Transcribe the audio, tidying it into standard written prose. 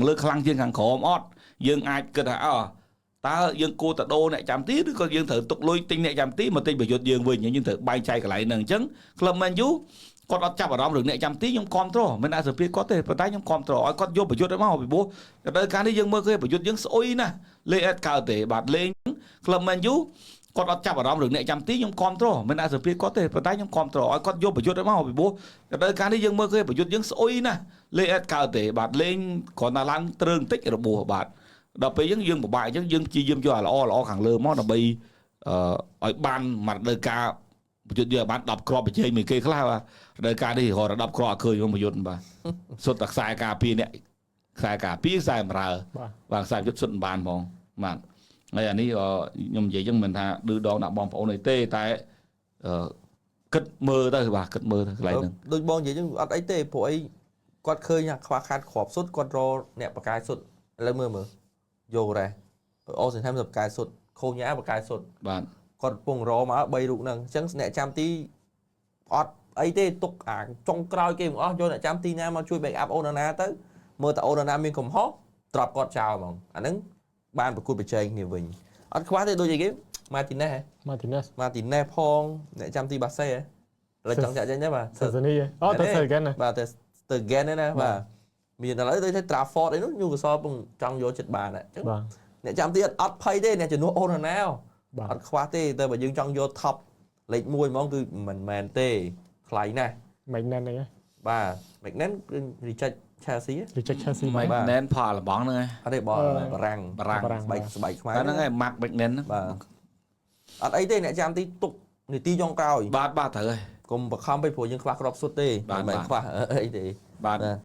លើខ្លាំងជាងខាងក្រោមអត់យើងអាចគិតថាតើយើងគួរតែដូរអ្នកចាំទីឬក៏យើងត្រូវទុកលុយទិញអ្នកចាំទីមកទិញប្រយុទ្ធយើងវិញយើងត្រូវបែងចែកកន្លែងហ្នឹងអញ្ចឹងក្លឹប Man U គាត់អត់ចាប់អារម្មណ៍រឿងអ្នកចាំទីខ្ញុំគាំទ្រមិនអាចសភាគាត់ទេប៉ុន្តែខ្ញុំគាំទ្រឲ្យគាត់យកប្រយុទ្ធមកពីព្រោះដល់ការនេះយើងមើលឃើញប្រយុទ្ធយើងស្អុយណាស់លេងអត់កើតទេបាទលេងក្លឹប Man U គាត់អត់ចាប់អារម្មណ៍រឿងអ្នកចាំទីខ្ញុំគាំទ្រមិនអាចសភាគាត់ទេប៉ុន្តែខ្ញុំគាំទ្រឲ្យគាត់យកប្រយុទ្ធមកពីព្រោះដល់ការនេះយើងមើលឃើញប្រយុទ្ធយើងស្អុយណាស់លេងអត់កើតទេបាទលេងគ្រាន់តែឡើងត្រើងតិចរបួសបាទដល់ពេលយើងពិបាកអញ្ចឹងយើងព្យាយាមយកអាល្អខាងលើមកដើម្បីឲ្យបានមកដល់ការប្រយុទ្ធយើងបាន10គ្រាប់បច្ចេកមួយគេខ្លះបាទដល់ការនេះរក10គ្រាប់អត់ឃើញក្នុងប្រយុទ្ធបាទសុទ្ធតែខ្សែការពារអ្នកខ្សែការពារខ្សែបម្រើបាទខ្សែយុទ្ធសុទ្ធបានហ្មងបាទហើយអានេះខ្ញុំនិយាយចឹងមិនថាឌឺដងដាក់បងប្អូនអីទេតែគិតមើលទៅបាទគិតមើលទៅកន្លែងហ្នឹងដូចបងនិយាយចឹងអត់អីទេព្រោះអីគាត់ឃើញថាខ្វះខាតគ្រាប់សុទ្ធគាត់រកអ្នកបកាយសុទ្ធឥឡូវមើលយករ៉េអូសិនថាបកាយសុទ្ធខូញ៉ាបកាយសុទ្ធបាទគាត់ពងរមក3រូបហ្នឹងអញ្ចឹងអ្នកចាំទីអត់អីទេទុកអាចុងក្រោយគេទាំងអស់យកអ្នកចាំទីណាមកជួយ back up អូនណាទៅមើលតើអូនណាមានកំហុសត្រប់គាត់ចោលហ្មងអាហ្នឹងបានប្រគួតប្រជែងគ្នាវិញអត់ខ្វះទេដូចអីគេ Martinez ផងអ្នកចាំទីបាសេឥឡូវចង់ចាក់ចេញទេបាទសាសានីអូទៅទៅហ្គេនបាទទៅ again ណាបាទមានឥឡូវដូចថា Trafford អីនោះញូកាសលពងចង់យកចិត្តបានអញ្ចឹងអ្នកចាំទីអត់ភ័យទេអ្នកជំនួសអូនណាអត់ខ្វះទេតែបើយើងចង់យក top លេខ1ហ្មងគឺមិនមែនទេថ្លៃណាស់ Magnan ហ្នឹងបាទ Magnan គឺ reject Chelsea Magnan ផលលបងហ្នឹងឯងអត់ទេបងបារាំងស្បែកខ្មែរហ្នឹងឯង Mark Magnan បាទអត់អីទេអ្នកចាំទីទុកនីតិចុងក្រោយបាទត្រូវហើយក ុំបខំពេកព្រោះយើងខ្វះគ្រាប់សុទ្ធទេមិនខ្វះអីទេបាទ